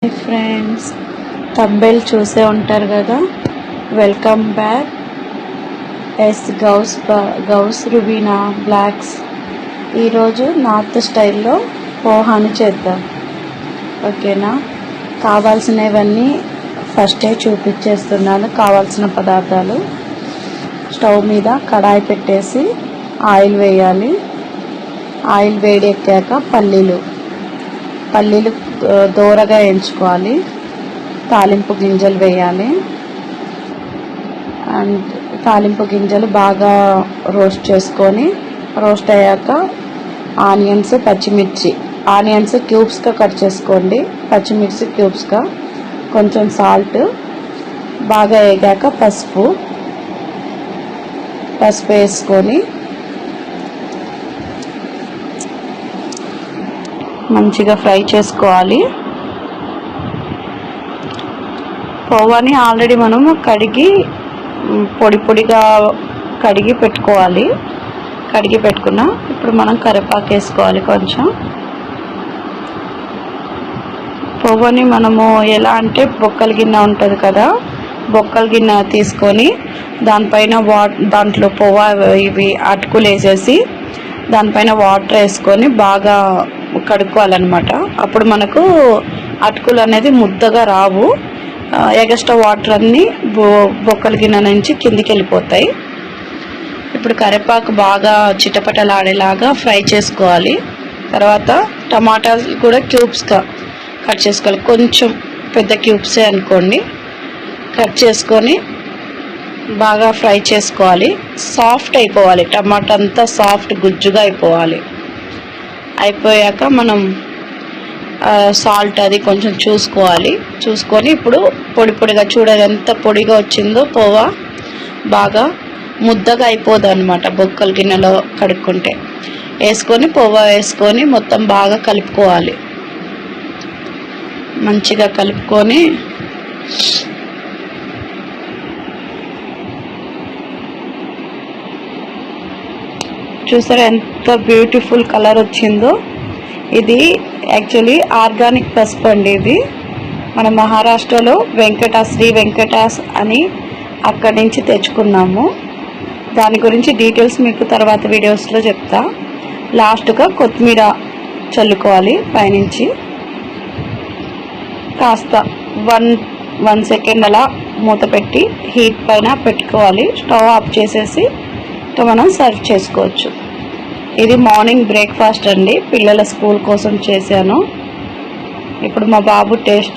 Hi friends, తంబెల్ చూసే ఉంటారు కదా. Welcome back. Gouse Rubina blogs. ఈరోజు నార్త్ స్టైల్లో పోహాని చేద్దాం, ఓకేనా. కావాల్సినవన్నీ ఫస్టే చూపించేస్తున్నాను. కావాల్సిన పదార్థాలు: స్టవ్ మీద కడాయి పెట్టేసి ఆయిల్ వేయాలి. ఆయిల్ వేడెక్కాక పల్లీలు దోరగా వేయించుకోవాలి. తాలింపు గింజలు వేయాలి. అండ్ తాలింపు గింజలు బాగా రోస్ట్ చేసుకొని, రోస్ట్ అయ్యాక ఆనియన్స్ క్యూబ్స్గా కట్ చేసుకోండి. పచ్చిమిర్చి క్యూబ్స్గా, కొంచెం సాల్ట్, బాగా వేగాక పసుపు వేసుకొని మంచిగా ఫ్రై చేసుకోవాలి. పోవాని ఆల్రెడీ మనము పొడిగా కడిగి పెట్టుకోవాలి. ఇప్పుడు మనం కరివేపాకు వేసుకోవాలి. కొంచెం పోవాని మనము ఎలా అంటే బొక్కల గిన్నె ఉంటుంది కదా, బొక్కల గిన్నె తీసుకొని దాంట్లో ఇవి అటుకులు వేసేసి దానిపైన వాటర్ వేసుకొని బాగా కడుక్కోవాలన్నమాట. అప్పుడు మనకు అటుకులు అనేది ముద్దగా రావు. ఎగస్ట్రా వాటర్ అన్నీ బొక్కల గిన్నె నుంచి కిందికి వెళ్ళిపోతాయి. ఇప్పుడు కరివేపాకు బాగా చిటపటలాడేలాగా ఫ్రై చేసుకోవాలి. తర్వాత టమాటాలు కూడా క్యూబ్స్గా కట్ చేసుకోవాలి. కొంచెం పెద్ద క్యూబ్సే అనుకోండి. కట్ చేసుకొని బాగా ఫ్రై చేసుకోవాలి. సాఫ్ట్ అయిపోవాలి. టమాటా అంతా సాఫ్ట్ గుజ్జుగా అయిపోయాక మనం సాల్ట్ అది కొంచెం చూసుకొని ఇప్పుడు పొడిగా చూడాలి. ఎంత పొడిగా వచ్చిందో పోవా. బాగా ముద్దగా అయిపోదు అనమాట. బొక్కల గిన్నెలో కడుక్కుంటే పోవా వేసుకొని మొత్తం బాగా కలుపుకోవాలి. మంచిగా కలుపుకొని చూసారా ఎంత బ్యూటిఫుల్ కలర్ వచ్చిందో. ఇది యాక్చువల్లీ ఆర్గానిక్ పసుపు అండి. ఇది మన మహారాష్ట్రలో శ్రీ వెంకటాస్ అని అక్కడి నుంచి తెచ్చుకున్నాము. దాని గురించి డీటెయిల్స్ మీకు తర్వాత వీడియోస్లో చెప్తా. లాస్ట్గా కొత్తిమీర చల్లుకోవాలి పైనుంచి. కాస్త 1 సెకండ్ అలా మూత పెట్టి హీట్ పైన పెట్టుకోవాలి. స్టవ్ ఆఫ్ చేసేసి మనం సర్వ్ చేసుకోవచ్చు. ఇది మార్నింగ్ బ్రేక్ఫాస్ట్ అండి. పిల్లల స్కూల్ కోసం చేశాను. ఇప్పుడు మా బాబు టేస్ట్